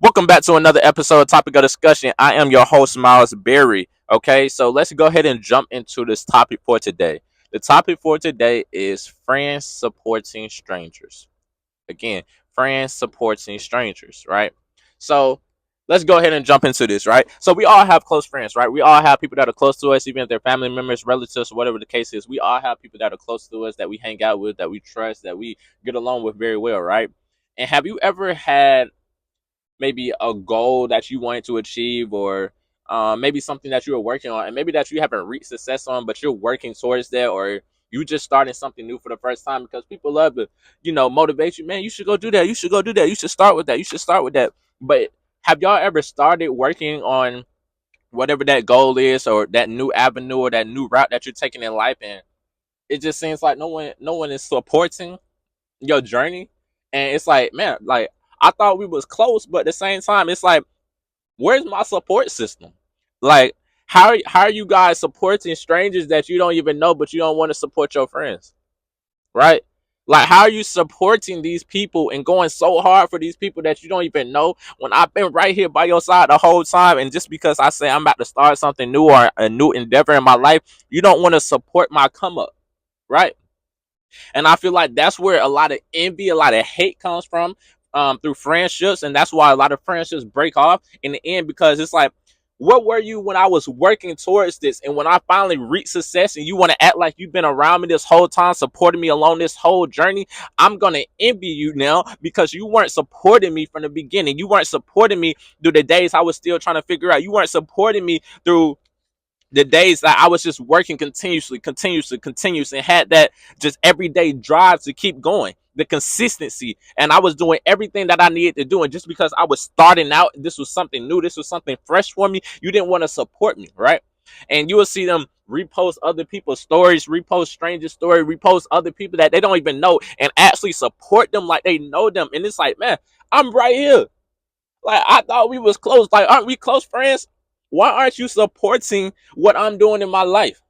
Welcome back to another episode of Topic of Discussion. I am your host, Miles Berry. Okay, so let's go ahead and jump into this topic for today. The topic for today is friends supporting strangers. Again, friends supporting strangers, right? So let's go ahead and jump into this, right? So we all have close friends, right? We all have people that are close to us, even if they're family members, relatives, whatever the case is. We all have people that are close to us that we hang out with, that we trust, that we get along with very well, right? And have you ever had maybe a goal that you wanted to achieve, or maybe something that you were working on and maybe that you haven't reached success on, but you're working towards that, or you just starting something new for the first time because people love to, motivate you, man, you should go do that, you should go do that, you should start with that, you should start with that. But have y'all ever started working on whatever that goal is, or that new avenue, or that new route that you're taking in life, and it just seems like no one is supporting your journey? And it's like, man, like, I thought we was close, but at the same time, it's like, where's my support system? Like, how are you guys supporting strangers that you don't even know, but you don't want to support your friends, right? Like, how are you supporting these people and going so hard for these people that you don't even know, when I've been right here by your side the whole time? And just because I say I'm about to start something new or a new endeavor in my life, you don't want to support my come up, right? And I feel like that's where a lot of envy, a lot of hate comes from, through friendships. And that's why a lot of friendships break off in the end, because it's like, what were you when I was working towards this? And when I finally reached success and you want to act like you've been around me this whole time, supporting me along this whole journey, I'm going to envy you now because you weren't supporting me from the beginning. You weren't supporting me through the days I was still trying to figure out. You weren't supporting me through the days that I was just working continuously, and had that just everyday drive to keep going, the consistency, and I was doing everything that I needed to do. And just because I was starting out, this was something new, this was something fresh for me, you didn't want to support me, right? And you will see them repost other people's stories, repost strangers' story, repost other people that they don't even know, and actually support them like they know them. And it's like, man, I'm right here. Like, I thought we was close. Like, aren't we close friends? Why aren't you supporting what I'm doing in my life?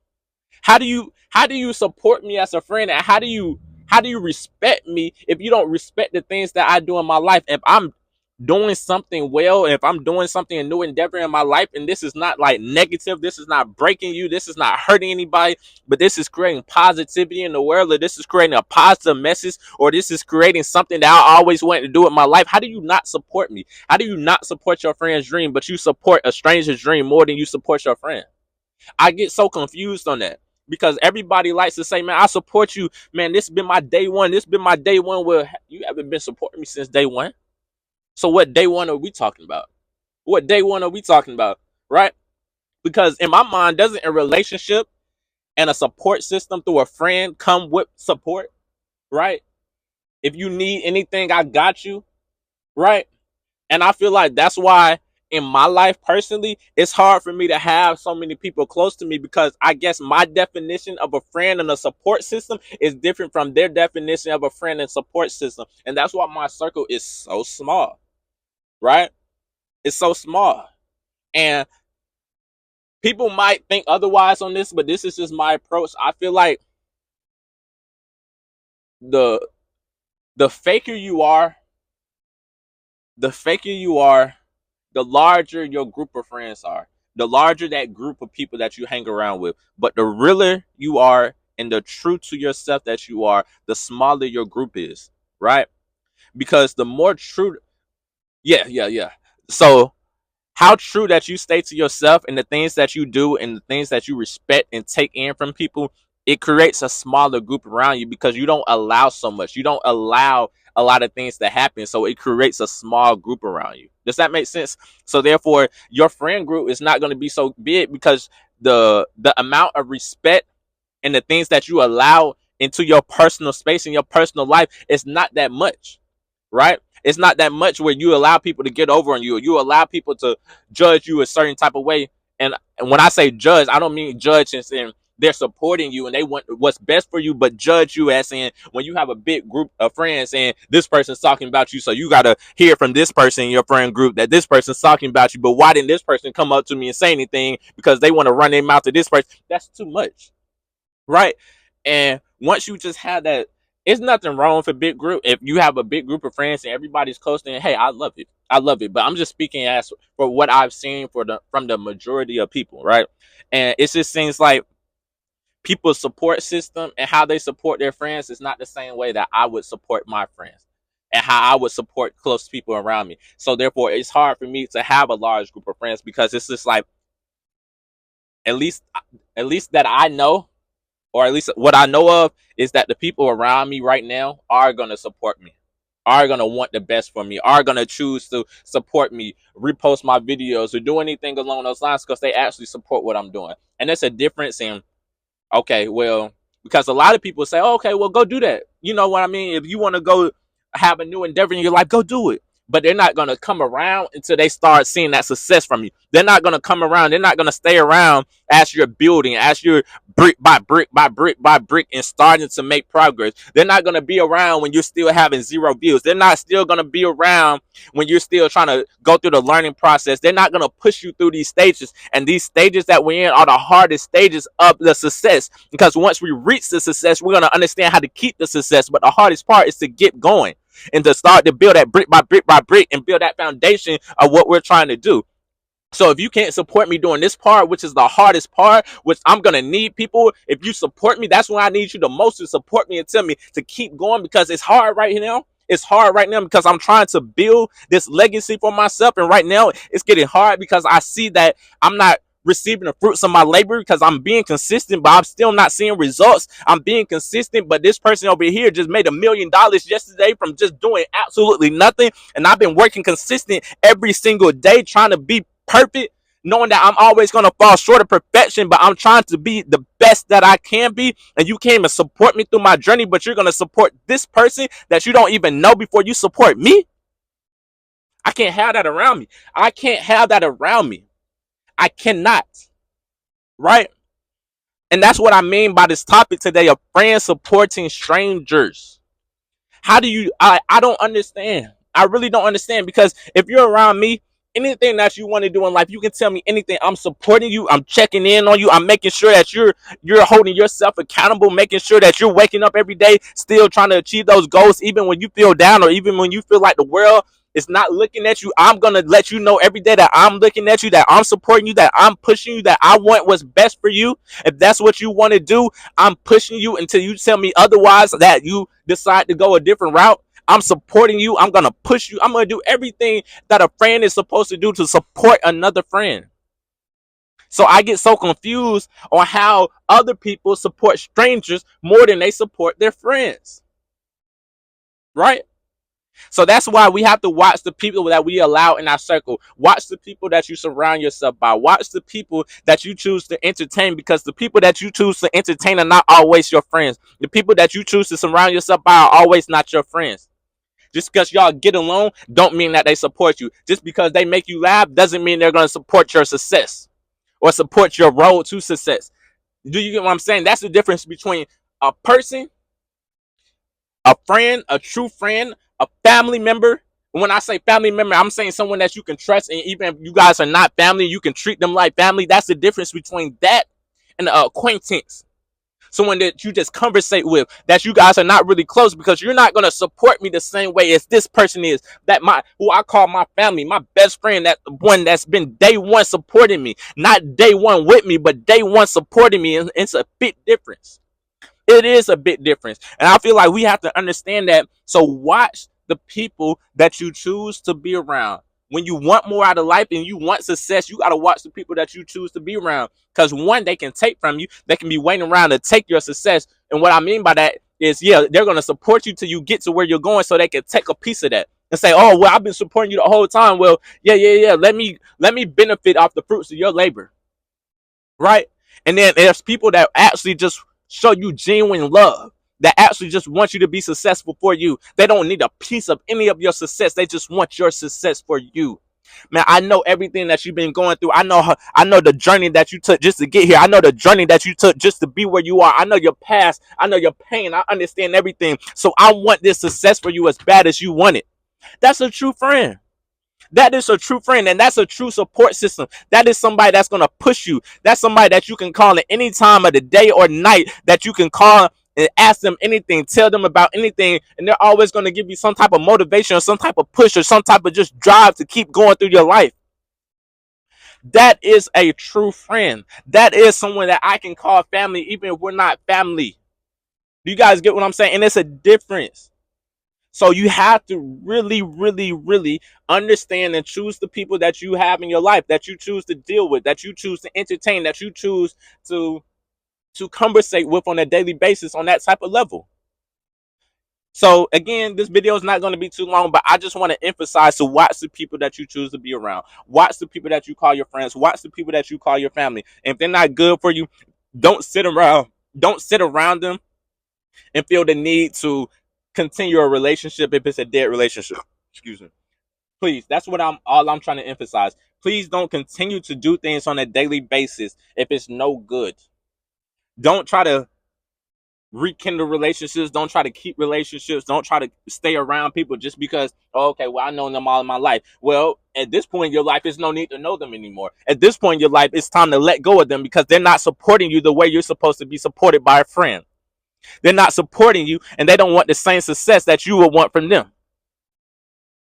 How do you support me as a friend? And how do you respect me if you don't respect the things that I do in my life? If I'm doing something well, if I'm doing something, a new endeavor in my life, and this is not like negative, this is not breaking you, this is not hurting anybody, but this is creating positivity in the world, or this is creating a positive message, or this is creating something that I always wanted to do in my life, how do you not support me? How do you not support your friend's dream, but you support a stranger's dream more than you support your friend? I get so confused on that, because everybody likes to say, man, I support you. Man, this has been my day one. This has been my day one. Well, you haven't been supporting me since day one. So what day one are we talking about? What day one are we talking about? Right? Because in my mind, doesn't a relationship and a support system through a friend come with support? Right? If you need anything, I got you. Right? And I feel like that's why in my life personally, it's hard for me to have so many people close to me, because I guess my definition of a friend and a support system is different from their definition of a friend and support system. And that's why my circle is so small, right? It's so small. And people might think otherwise on this, but this is just my approach. I feel like the the faker you are, the faker you are, the larger your group of friends are, the larger that group of people that you hang around with. But the realer you are and the true to yourself that you are, the smaller your group is, right? Because the more true, yeah, yeah, yeah. So, how true that you stay to yourself and the things that you do and the things that you respect and take in from people, it creates a smaller group around you, because you don't allow so much. You don't allow a lot of things to happen. So it creates a small group around you. Does that make sense? So therefore, your friend group is not going to be so big, because the amount of respect and the things that you allow into your personal space and your personal life is not that much, right? It's not that much where you allow people to get over on you, or you allow people to judge you a certain type of way. And when I say judge, I don't mean judge as in they're supporting you and they want what's best for you, but judge you as in when you have a big group of friends and this person's talking about you, so you gotta hear from this person in your friend group that this person's talking about you. But why didn't this person come up to me and say anything? Because they want to run their mouth to this person. That's too much, right? And once you just have that It's nothing wrong with a big group. If you have a big group of friends and everybody's close, then hey, I love it. I love it. But I'm just speaking as for what I've seen for the from the majority of people, right? And it just seems like people's support system and how they support their friends is not the same way that I would support my friends and how I would support close people around me. So therefore, it's hard for me to have a large group of friends because it's just like at least at least that I know, or at least what I know of is that the people around me right now are going to support me, are going to want the best for me, are going to choose to support me, repost my videos, or do anything along those lines because they actually support what I'm doing. And there's a difference in, okay, well, because a lot of people say, oh, okay, well, go do that. You know what I mean? If you want to go have a new endeavor in your life, go do it. But they're not going to come around until they start seeing that success from you. They're not going to come around. They're not going to stay around as you're building, as you're brick by brick by brick by brick and starting to make progress. They're not going to be around when you're still having 0 views. They're not still going to be around when you're still trying to go through the learning process. They're not going to push you through these stages. And these stages that we're in are the hardest stages of the success. Because once we reach the success, we're going to understand how to keep the success. But the hardest part is to get going and to start to build that brick by brick by brick and build that foundation of what we're trying to do. So if you can't support me doing this part, which is the hardest part, which I'm going to need people, if you support me, that's when I need you the most to support me and tell me to keep going because it's hard right now. It's hard right now because I'm trying to build this legacy for myself. And right now it's getting hard because I see that I'm not receiving the fruits of my labor because I'm being consistent, but I'm still not seeing results. I'm being consistent, but this person over here just made $1 million yesterday from just doing absolutely nothing. And I've been working consistent every single day trying to be perfect, knowing that I'm always going to fall short of perfection, but I'm trying to be the best that I can be. And you came and support me through my journey, but you're going to support this person that you don't even know before you support me. I can't have that around me. I can't have that around me. I cannot. Right? And that's what I mean by this topic today of friends supporting strangers. How do you, I don't understand. I really don't understand because if you're around me, anything that you want to do in life, you can tell me anything. I'm supporting you. I'm checking in on you. I'm making sure that you're holding yourself accountable, making sure that you're waking up every day, still trying to achieve those goals, even when you feel down or even when you feel like the world is not looking at you. I'm gonna let you know every day that I'm looking at you, that I'm supporting you, that I'm pushing you, that I want what's best for you. If that's what you want to do, I'm pushing you until you tell me otherwise, that you decide to go a different route. I'm supporting you. I'm going to push you. I'm going to do everything that a friend is supposed to do to support another friend. So I get so confused on how other people support strangers more than they support their friends. Right? So that's why we have to watch the people that we allow in our circle. Watch the people that you surround yourself by. Watch the people that you choose to entertain, because the people that you choose to entertain are not always your friends. The people that you choose to surround yourself by are always not your friends. Just because y'all get along don't mean that they support you. Just because they make you laugh doesn't mean they're going to support your success or support your road to success. Do you get what I'm saying? That's the difference between a person, a friend, a true friend, a family member. When I say family member, I'm saying someone that you can trust, and even if you guys are not family, you can treat them like family. That's the difference between that and an acquaintance. Someone that you just conversate with, that you guys are not really close, because you're not going to support me the same way as this person is, that my who I call my family, my best friend, that one that's been day one supporting me, not day one with me, but day one supporting me. And it's a big difference. It is a big difference. And I feel like we have to understand that. So watch the people that you choose to be around. When you want more out of life and you want success, you got to watch the people that you choose to be around. Because one, they can take from you. They can be waiting around to take your success. And what I mean by that is, yeah, they're going to support you till you get to where you're going, so they can take a piece of that and say, oh, well, I've been supporting you the whole time. Well, yeah. Let me benefit off the fruits of your labor. Right? And then there's people that actually just show you genuine love, that actually just want you to be successful for you. They don't need a piece of any of your success. They just want your success for you. Man, I know everything that you've been going through. I know the journey that you took just to get here. I know the journey that you took just to be where you are. I know your past. I know your pain. I understand everything. So I want this success for you as bad as you want it. That's a true friend. That is a true friend, and that's a true support system. That is somebody that's going to push you. That's somebody that you can call at any time of the day or night, that you can call and ask them anything, tell them about anything, and they're always going to give you some type of motivation or some type of push or some type of just drive to keep going through your life. That is a true friend. That is someone that I can call family, even if we're not family. Do you guys get what I'm saying? And it's a difference. So you have to really, really, really understand and choose the people that you have in your life, that you choose to deal with, that you choose to entertain, that you choose to conversate with on a daily basis on that type of level. So again, this video is not going to be too long, but I just want to emphasize to watch the people that you choose to be around. Watch the people that you call your friends. Watch the people that you call your family. And if they're not good for you, don't sit around. Don't sit around them and feel the need to continue a relationship if it's a dead relationship. Excuse me. Please, that's what I'm trying to emphasize. Please don't continue to do things on a daily basis if it's no good. Don't try to rekindle relationships. Don't try to keep relationships. Don't try to stay around people just because, oh, okay, well, I know them all in my life. Well, at this point in your life, there's no need to know them anymore. At this point in your life, it's time to let go of them because they're not supporting you the way you're supposed to be supported by a friend. They're not supporting you and they don't want the same success that you would want from them.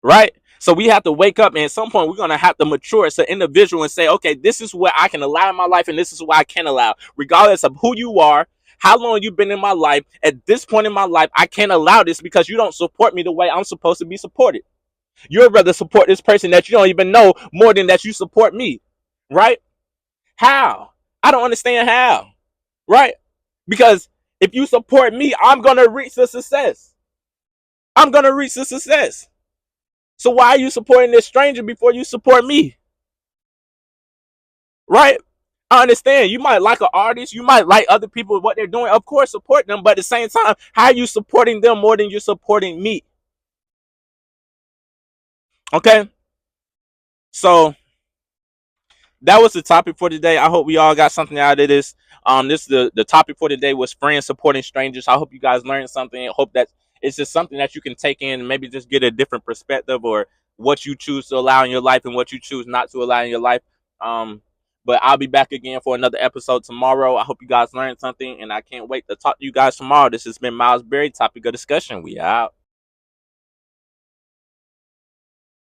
Right? So we have to wake up, and at some point we're going to have to mature as an individual and say, okay, this is what I can allow in my life and this is what I can't allow. Regardless of who you are, how long you've been in my life, at this point in my life, I can't allow this because you don't support me the way I'm supposed to be supported. You'd rather support this person that you don't even know more than that you support me. Right? How? I don't understand how. Right? Because if you support me, I'm going to reach the success. I'm going to reach the success. So why are you supporting this stranger before you support me? Right? I understand. You might like an artist. You might like other people, what they're doing. Of course, support them. But at the same time, how are you supporting them more than you're supporting me? Okay? So that was the topic for today. I hope we all got something out of this. This the topic for today was friends supporting strangers. I hope you guys learned something. I hope that it's just something that you can take in and maybe just get a different perspective or what you choose to allow in your life and what you choose not to allow in your life. But I'll be back again for another episode tomorrow. I hope you guys learned something and I can't wait to talk to you guys tomorrow. This has been Miles Berry, topic of discussion. We out.